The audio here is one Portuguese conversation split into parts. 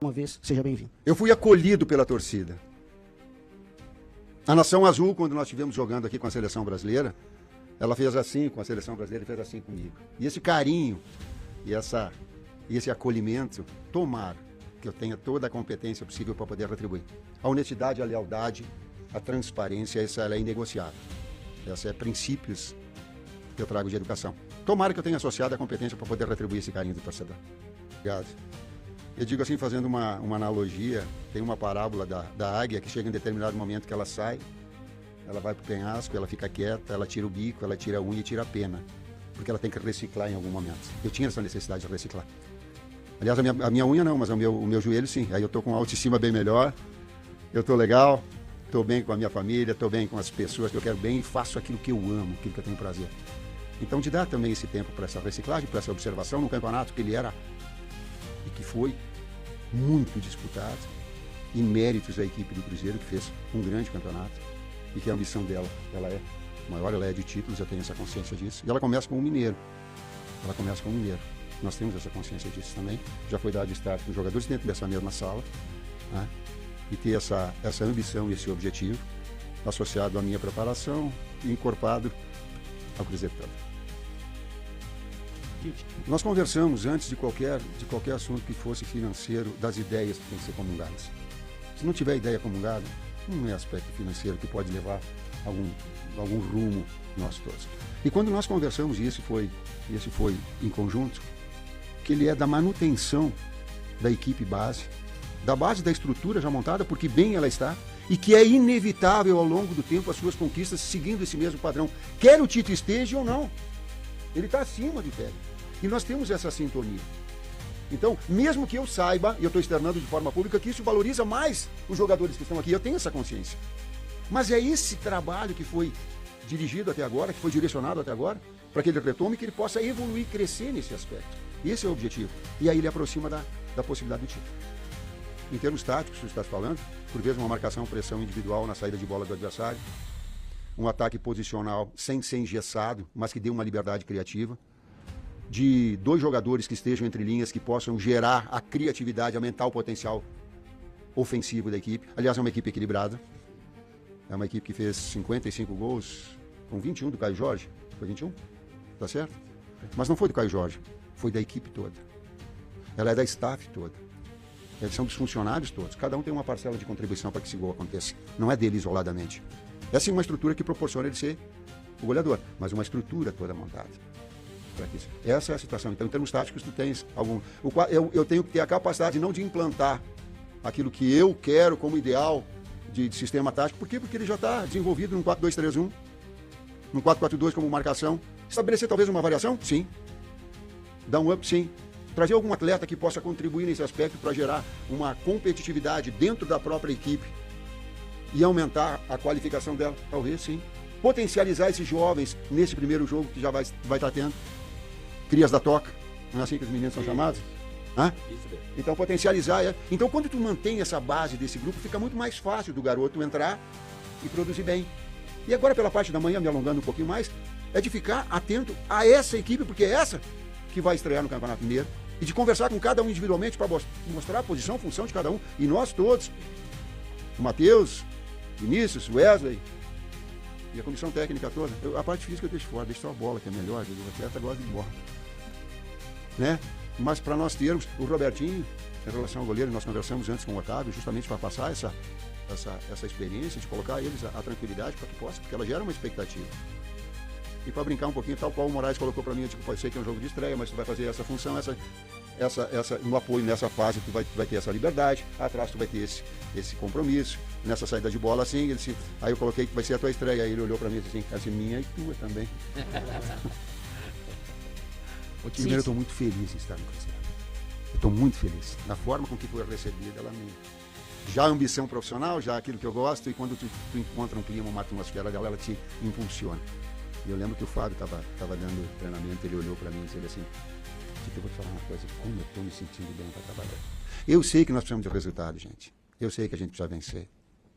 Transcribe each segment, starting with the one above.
Uma vez, seja bem-vindo. Eu fui acolhido pela torcida. A Nação Azul, quando nós estivemos jogando aqui com a seleção brasileira, ela fez assim com a seleção brasileira e fez assim comigo. E esse carinho e esse acolhimento, tomara que eu tenha toda a competência possível para poder retribuir. A honestidade, a lealdade, a transparência, ela é inegociável. Esses são princípios que eu trago de educação. Tomara que eu tenha associado a competência para poder retribuir esse carinho do torcedor. Obrigado. Eu digo assim, fazendo uma analogia, tem uma parábola da águia que chega em determinado momento que ela sai, ela vai para o penhasco, ela fica quieta, ela tira o bico, ela tira a unha e tira a pena, porque ela tem que reciclar em algum momento. Eu tinha essa necessidade de reciclar. Aliás, a minha unha não, mas o meu joelho sim. Aí eu estou com uma autoestima bem melhor, eu estou legal, estou bem com a minha família, estou bem com as pessoas que eu quero bem e faço aquilo que eu amo, aquilo que eu tenho prazer. Então, de dar também esse tempo para essa reciclagem, para essa observação no campeonato que ele era e que foi muito disputado, e méritos da equipe do Cruzeiro, que fez um grande campeonato e que a ambição dela, ela é maior, ela é de títulos, eu tenho essa consciência disso. E ela começa com o Mineiro. Nós temos essa consciência disso também. Já foi dado start com os jogadores dentro dessa mesma sala, né? E ter essa ambição e esse objetivo associado à minha preparação e encorpado ao Cruzeiro todo. Nós conversamos antes de qualquer assunto que fosse financeiro, das ideias que têm que ser comungadas. Se não tiver ideia comungada, não é aspecto financeiro que pode levar algum rumo nós todos. E quando nós conversamos, e esse foi em conjunto, que ele é da manutenção da equipe base, da base da estrutura já montada, porque bem ela está, e que é inevitável ao longo do tempo as suas conquistas seguindo esse mesmo padrão, quer o Tito esteja ou não. Ele está acima do técnico. E nós temos essa sintonia. Então, mesmo que eu saiba, e eu estou externando de forma pública, que isso valoriza mais os jogadores que estão aqui, eu tenho essa consciência. Mas é esse trabalho que foi dirigido até agora, que foi direcionado até agora, para que ele retome, que ele possa evoluir e crescer nesse aspecto. Esse é o objetivo. E aí ele aproxima da possibilidade do título. Em termos táticos, você está falando, por vezes uma marcação, pressão individual na saída de bola do adversário, um ataque posicional sem ser engessado, mas que dê uma liberdade criativa, de dois jogadores que estejam entre linhas, que possam gerar a criatividade, aumentar o potencial ofensivo da equipe. Aliás, é uma equipe equilibrada. É uma equipe que fez 55 gols com 21 do Caio Jorge. Foi 21? Tá certo? Mas não foi do Caio Jorge, foi da equipe toda. Ela é da staff toda. Eles são dos funcionários todos. Cada um tem uma parcela de contribuição para que esse gol aconteça. Não é dele isoladamente. Essa é uma estrutura que proporciona ele ser o goleador, mas uma estrutura toda montada. Essa é a situação. Então, em termos táticos, tu tens algum... Eu tenho que ter a capacidade não de implantar aquilo que eu quero como ideal de sistema tático. Por quê? Porque ele já está desenvolvido num 4-2-3-1, num 4-4-2 como marcação. Estabelecer talvez uma variação? Sim. Dar um up? Sim. Trazer algum atleta que possa contribuir nesse aspecto para gerar uma competitividade dentro da própria equipe e aumentar a qualificação dela? Talvez sim. Potencializar esses jovens nesse primeiro jogo que já vai estar tendo. Crias da toca, não é assim que os meninos são chamados? Hã? Então potencializar. Então quando tu mantém essa base desse grupo, fica muito mais fácil do garoto entrar e produzir bem. E agora pela parte da manhã, me alongando um pouquinho mais, é de ficar atento a essa equipe, porque é essa que vai estrear no Campeonato Mineiro, e de conversar com cada um individualmente para mostrar a posição, função de cada um, e nós todos, o Matheus, Vinícius, Wesley, e a comissão técnica toda. A parte física eu deixo fora, deixo só a bola, que é melhor, o atleta gosta de bola. Né? Mas para nós termos o Robertinho, em relação ao goleiro, nós conversamos antes com o Otávio, justamente para passar essa experiência, de colocar eles a tranquilidade para que possa, porque ela gera uma expectativa. E para brincar um pouquinho, tal qual o Moraes colocou para mim, eu digo, pode ser que é um jogo de estreia, mas tu vai fazer essa função, no apoio nessa fase, tu vai ter essa liberdade, atrás tu vai ter esse compromisso, nessa saída de bola assim, aí eu coloquei que vai ser a tua estreia, aí ele olhou para mim e disse assim, minha e tua também. Primeiro, eu estou muito feliz em estar no Cruzeiro. Eu estou muito feliz. Da forma com que foi recebida, ela me... Já a ambição profissional, já aquilo que eu gosto, e quando tu encontra um clima, uma atmosfera dela, ela te impulsiona. E eu lembro que o Fábio estava dando treinamento, ele olhou para mim e disse assim, eu vou te falar uma coisa, como eu estou me sentindo bem para trabalhar. Eu sei que nós precisamos de resultado, gente. Eu sei que a gente precisa vencer.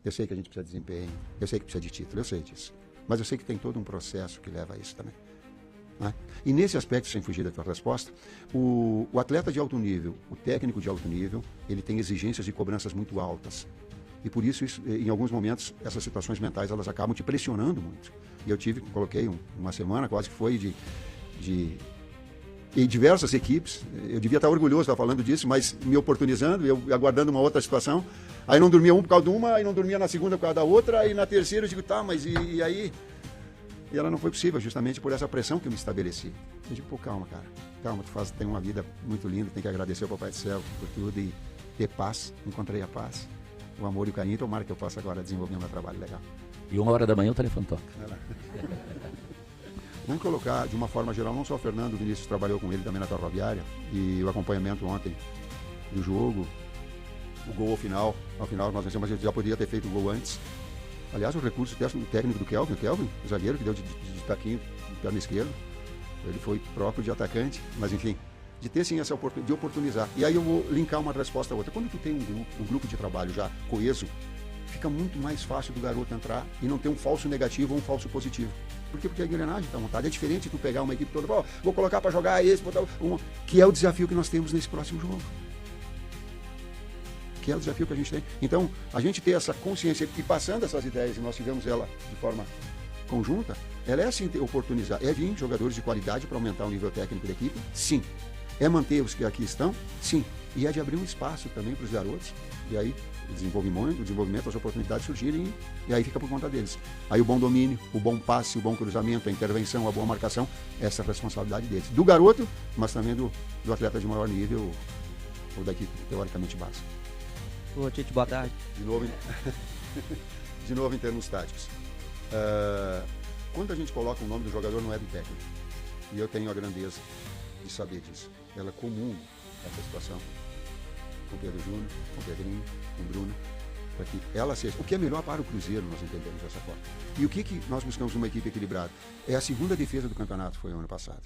Eu sei que a gente precisa de desempenho. Eu sei que precisa de título, eu sei disso. Mas eu sei que tem todo um processo que leva a isso também. Né? E nesse aspecto, sem fugir da tua resposta, o atleta de alto nível, o técnico de alto nível, ele tem exigências e cobranças muito altas. E por isso, em alguns momentos, essas situações mentais, elas acabam te pressionando muito. E eu coloquei uma semana, quase que foi em diversas equipes, eu devia estar orgulhoso de estar falando disso, mas me oportunizando, eu aguardando uma outra situação, aí não dormia por causa de uma, aí não dormia na segunda por causa da outra, aí na terceira eu digo, tá, mas e aí? E ela não foi possível, justamente por essa pressão que eu me estabeleci. Eu digo, pô, calma, cara, calma, tem uma vida muito linda, tem que agradecer ao Papai do Céu por tudo e ter paz, encontrei a paz, o amor e o carinho, tomara que eu possa agora desenvolver meu trabalho legal. E 1h o telefone toca. Vamos colocar, de uma forma geral, não só o Fernando, o Vinícius trabalhou com ele também na Ferroviária, e o acompanhamento ontem do jogo, o gol ao final nós vencemos, mas a gente já poderia ter feito o gol antes. Aliás, o recurso técnico do Kelvin, o zagueiro que deu de taquinho de perna esquerda, ele foi próprio de atacante, mas enfim, de ter sim essa de oportunizar. E aí eu vou linkar uma resposta a outra. Quando tu tem um grupo de trabalho já coeso, fica muito mais fácil do garoto entrar e não ter um falso negativo ou um falso positivo. Por quê? Porque a engrenagem está montada. É diferente de tu pegar uma equipe toda, vou colocar para jogar esse, botar que é o desafio que nós temos nesse próximo jogo. Que é o desafio que a gente tem. Então, a gente ter essa consciência e passando essas ideias, e nós tivemos ela de forma conjunta, ela é assim, oportunizar. É vir jogadores de qualidade para aumentar o nível técnico da equipe? Sim. É manter os que aqui estão? Sim. E é de abrir um espaço também para os garotos, e aí o desenvolvimento, as oportunidades surgirem, e aí fica por conta deles. Aí o bom domínio, o bom passe, o bom cruzamento, a intervenção, a boa marcação, essa é a responsabilidade deles. Do garoto, mas também do atleta de maior nível, ou da equipe teoricamente básica. Ô, Tite, boa tarde. De novo em termos táticos. Quando a gente coloca o nome do jogador, não é do técnico. E eu tenho a grandeza de saber disso. Ela é comum, essa situação, com o Pedro Júnior, com o Pedrinho, com o Bruno, para que ela seja. O que é melhor para o Cruzeiro, nós entendemos dessa forma. E o que nós buscamos numa equipe equilibrada? É a segunda defesa do campeonato, foi o ano passado.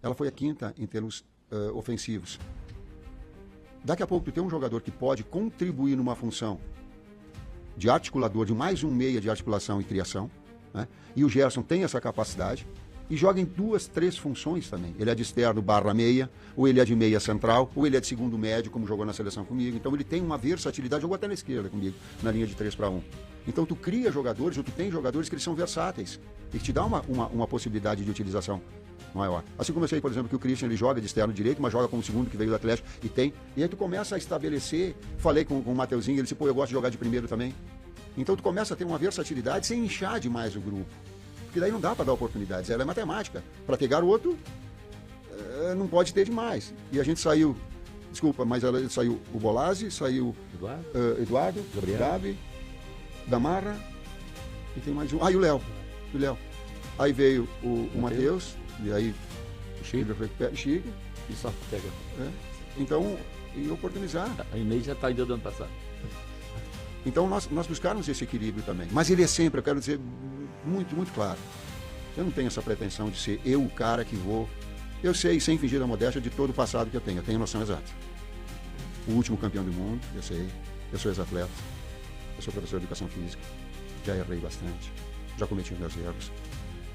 Ela foi a quinta em termos ofensivos. Daqui a pouco tu tem um jogador que pode contribuir numa função de articulador, de mais um meia de articulação e criação, né? E o Gerson tem essa capacidade e joga em 2, 3 funções também. Ele é de externo / meia, ou ele é de meia central, ou ele é de segundo médio, como jogou na seleção comigo. Então ele tem uma versatilidade, jogou até na esquerda comigo, na linha de 3-1. Então tu cria jogadores, ou tu tem jogadores que eles são versáteis e que te dá uma possibilidade de utilização maior. Assim como eu sei, por exemplo, que o Christian ele joga de externo direito, mas joga como segundo que veio do Atlético e tem. E aí tu começa a estabelecer, falei com o Mateuzinho, ele disse, pô, eu gosto de jogar de primeiro também. Então tu começa a ter uma versatilidade sem inchar demais o grupo. Porque daí não dá para dar oportunidades, ela é matemática. Para ter garoto, não pode ter demais. E a gente saiu, desculpa, mas ela saiu o Bolazzi, saiu Eduardo, Gabi, Gamarra, e tem mais um. E o Léo. Aí veio o Matheus, e aí o Chico, E só pega. Então, e oportunizar. A Inês já está indo do ano passado. Então nós buscarmos esse equilíbrio também. Mas ele é sempre, eu quero dizer muito, muito claro. Eu não tenho essa pretensão de ser eu o cara que vou. Eu sei, sem fingir a modéstia, de todo o passado que eu tenho noção exata. O último campeão do mundo, eu sei. Eu sou ex-atleta. Eu sou professor de educação física. Já errei bastante. Já cometi meus erros.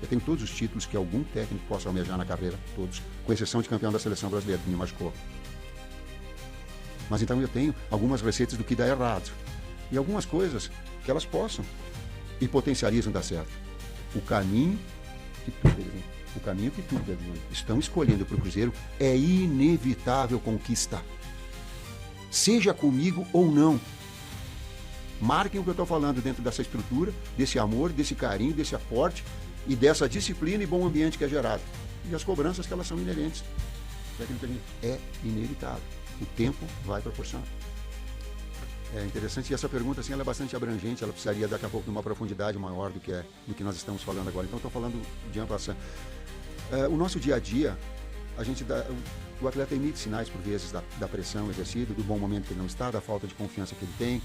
Eu tenho todos os títulos que algum técnico possa almejar na carreira, todos, com exceção de campeão da seleção brasileira, que me machucou. Mas então eu tenho algumas receitas do que dá errado. E algumas coisas que elas possam e potencializam dar certo. O caminho que tudo estão escolhendo para o Cruzeiro é inevitável conquista. Seja comigo ou não. Marquem o que eu estou falando dentro dessa estrutura, desse amor, desse carinho, desse aporte e dessa disciplina e bom ambiente que é gerado. E as cobranças que elas são inerentes. É inevitável. O tempo vai proporcionar. É interessante, e essa pergunta assim, ela é bastante abrangente, ela precisaria daqui a pouco de uma profundidade maior do que nós estamos falando agora. Então, estou falando de ampassã. O nosso dia a dia, o atleta emite sinais, por vezes, da pressão exercida, do bom momento que ele não está, da falta de confiança que ele tem.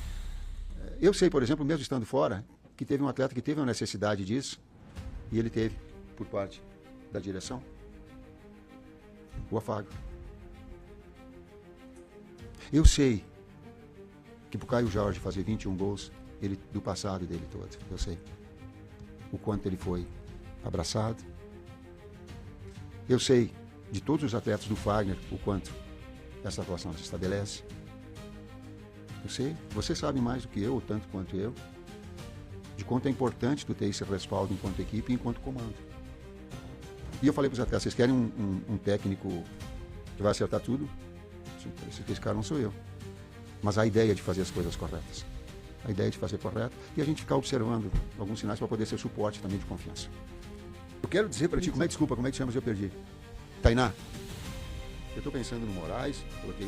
Eu sei, por exemplo, mesmo estando fora, que teve um atleta que teve uma necessidade disso, e ele teve, por parte da direção, o afago. Eu sei que pro Caio Jorge fazer 21 gols, do passado dele todo, eu sei o quanto ele foi abraçado, Eu sei de todos os atletas do Fagner o quanto essa atuação se estabelece. Eu sei, você sabe mais do que eu, ou tanto quanto eu, de quanto é importante tu ter esse respaldo enquanto equipe e enquanto comando. E eu falei para os atletas, vocês querem um técnico que vai acertar tudo? Esse cara não sou eu. Mas a ideia de fazer as coisas corretas. A ideia de fazer correto e a gente ficar observando alguns sinais para poder ser suporte também de confiança. Eu quero dizer para ti, como é que te chamas? Eu perdi. Tainá, eu estou pensando no Moraes,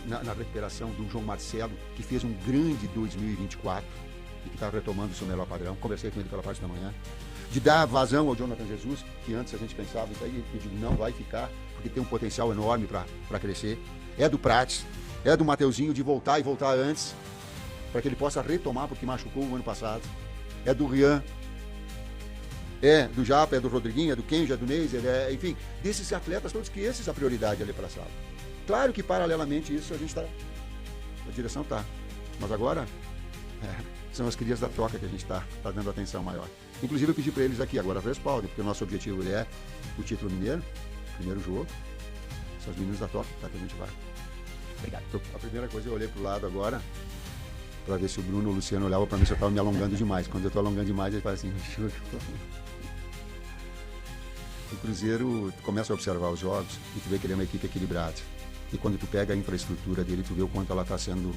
na recuperação do João Marcelo, que fez um grande 2024 e que está retomando o seu melhor padrão. Conversei com ele pela parte da manhã. De dar vazão ao Jonathan Jesus, que antes a gente pensava, eu digo, não vai ficar, porque tem um potencial enorme para crescer. É do Prates, é do Mateuzinho de voltar e voltar antes, para que ele possa retomar, porque machucou o ano passado. É do Rian, é do Japa, é do Rodriguinho, é do Kenja, é do Neiser, enfim, desses atletas todos, que esses a prioridade ali para a sala. Claro que paralelamente isso a gente está, a direção está, mas agora são as crias da toca que a gente está dando atenção maior. Inclusive eu pedi para eles aqui, agora respaldem, porque o nosso objetivo é o título mineiro, primeiro jogo, são os meninos da toca, tá, que a gente vai. Obrigado. A primeira coisa, eu olhei pro lado agora, para ver se o Bruno ou o Luciano olhavam para mim se eu estava me alongando demais. Quando eu estou alongando demais, ele fala assim, o Cruzeiro, tu começa a observar os jogos e tu vê que ele é uma equipe equilibrada. E quando tu pega a infraestrutura dele, tu vê o quanto ela está sendo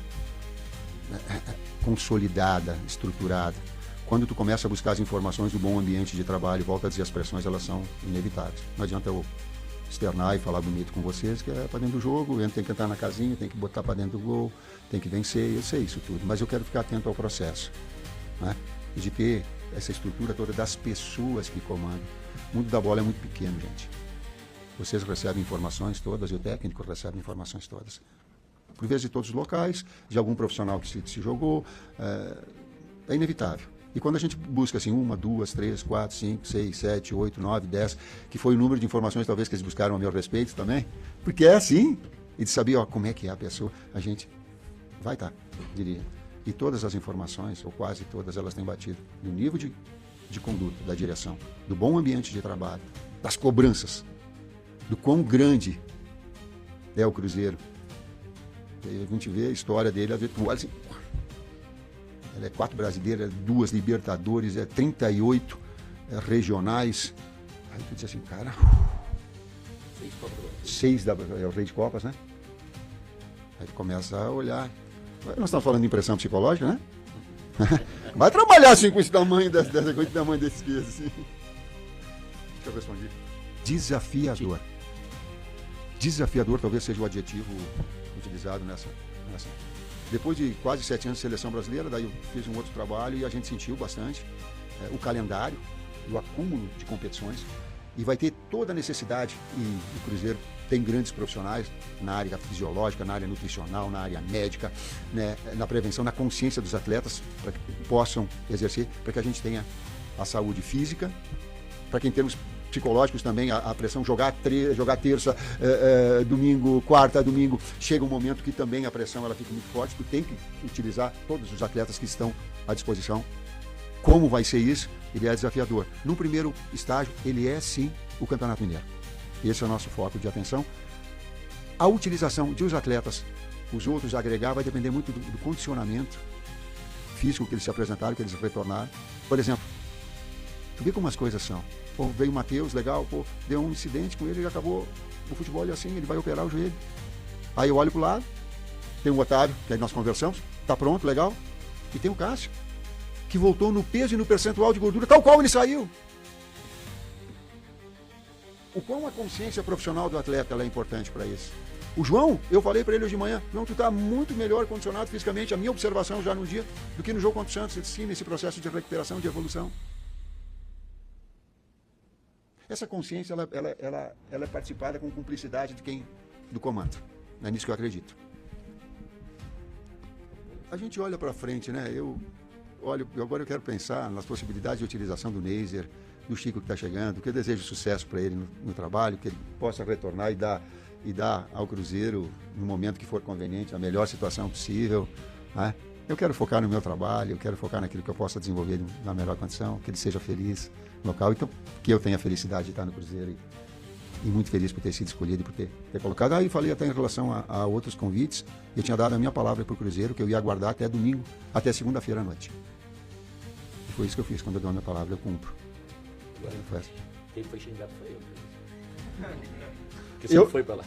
consolidada, estruturada. Quando tu começa a buscar as informações do bom ambiente de trabalho, volta a dizer, as pressões, elas são inevitáveis. Não adianta eu externar e falar bonito com vocês, que é para dentro do jogo, tem que entrar na casinha, tem que botar para dentro do gol, tem que vencer, eu sei isso tudo, mas eu quero ficar atento ao processo, né? E de ter essa estrutura toda das pessoas que comandam. O mundo da bola é muito pequeno, gente. Vocês recebem informações todas, e o técnico recebe informações todas. Por vezes de todos os locais, de algum profissional que se jogou, é inevitável. E quando a gente busca assim, 1, 2, 3, 4, 5, 6, 7, 8, 9, 10, que foi o número de informações talvez que eles buscaram a meu respeito também, porque é assim, e de saber como é que é a pessoa, a gente vai estar, diria. E todas as informações, ou quase todas, elas têm batido no nível de conduta da direção, do bom ambiente de trabalho, das cobranças, do quão grande é o Cruzeiro. E a gente vê a história dele, a ver tu olha assim, ela é 4 brasileiras, 2 Libertadores, 38 regionais. Aí tu diz assim, cara, 6 é o Rei de Copas, né? Aí tu começa a olhar. Nós estamos falando de impressão psicológica, né? Vai trabalhar assim com esse tamanho, dessa coisa, com esse tamanho desses pesos, assim. Acho que eu respondi. Desafiador. Desafiador talvez seja o adjetivo utilizado nessa. Depois de quase 7 anos de seleção brasileira, daí eu fiz um outro trabalho e a gente sentiu bastante o calendário, o acúmulo de competições, e vai ter toda a necessidade, e o Cruzeiro tem grandes profissionais na área fisiológica, na área nutricional, na área médica, né, na prevenção, na consciência dos atletas, para que possam exercer, para que a gente tenha a saúde física, para que em termos psicológicos também, a pressão, jogar terça, domingo, quarta, domingo, chega um momento que também a pressão ela fica muito forte, tu tem que utilizar todos os atletas que estão à disposição. Como vai ser isso? Ele é desafiador. No primeiro estágio, ele é sim o Campeonato Mineiro. Esse é o nosso foco de atenção. A utilização de os atletas, os outros agregar, vai depender muito do condicionamento físico que eles se apresentaram, que eles retornaram. Por exemplo, tu vê como as coisas são. Pô, veio o Matheus, legal, pô, deu um incidente com ele, ele acabou o futebol e assim, ele vai operar o joelho. Aí eu olho pro lado, tem o Otávio, que aí nós conversamos, tá pronto, legal, e tem o Cássio, que voltou no peso e no percentual de gordura, tal qual ele saiu. O quão a consciência profissional do atleta ela é importante para isso. O João, eu falei para ele hoje de manhã, João, tu tá muito melhor condicionado fisicamente, a minha observação já no dia, do que no jogo contra o Santos, sim, nesse processo de recuperação, de evolução. Essa consciência, ela é participada com cumplicidade do comando. É nisso que eu acredito. A gente olha para frente, né? Agora eu quero pensar nas possibilidades de utilização do Neiser, do Chico que está chegando, que eu desejo sucesso para ele no trabalho, que ele possa retornar e dar ao Cruzeiro, no momento que for conveniente, a melhor situação possível, né? Eu quero focar no meu trabalho, eu quero focar naquilo que eu possa desenvolver na melhor condição, que ele seja feliz no local, então que eu tenha a felicidade de estar no Cruzeiro e muito feliz por ter sido escolhido e por ter colocado. Aí falei até em relação a outros convites. Eu tinha dado a minha palavra para o Cruzeiro, que eu ia aguardar até domingo, até segunda-feira à noite. E foi isso que eu fiz. Quando eu dou a minha palavra, eu cumpro. Quem foi xingado foi eu. Porque você não foi pra lá.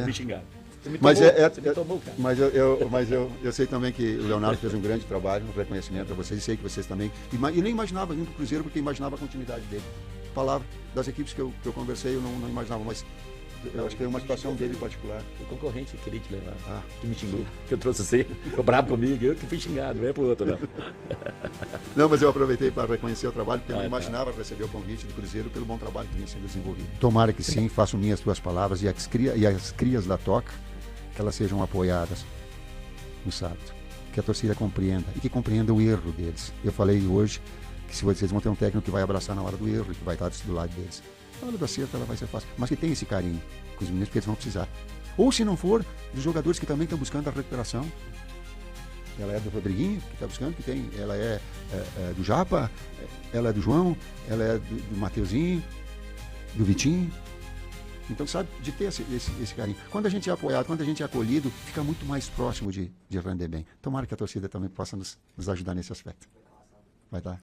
Me xingaram. Você me tomou, você me tomou, cara. Mas eu sei também que o Leonardo fez um grande trabalho, um reconhecimento a vocês, e sei que vocês também. E nem imaginava indo para o Cruzeiro, porque imaginava a continuidade dele. Palavra das equipes que eu conversei, eu não imaginava, mas eu acho que é uma situação dele particular. O concorrente queria te levar, que me xingou, que eu trouxe você, ficou bravo comigo, eu que fui xingado, não é pro outro, não. Não, mas eu aproveitei para reconhecer o trabalho, porque eu não imaginava receber o convite do Cruzeiro pelo bom trabalho que vinha sendo desenvolvido. Tomara que sim, faço minhas tuas palavras e as crias da Toca, que elas sejam apoiadas no sábado. Que a torcida compreenda e que compreenda o erro deles. Eu falei hoje que se vocês vão ter um técnico que vai abraçar na hora do erro e que vai estar do lado deles. Na hora do acerto ela vai ser fácil, mas que tenha esse carinho com os meninos, porque eles vão precisar. Ou se não for, dos jogadores que também estão buscando a recuperação. Ela é do Rodriguinho, que está buscando, ela é do Japa, ela é do João, ela é do Mateuzinho, do Vitinho. Então, sabe, de ter esse carinho. Quando a gente é apoiado, quando a gente é acolhido, fica muito mais próximo de render bem. Tomara que a torcida também possa nos ajudar nesse aspecto. Vai dar.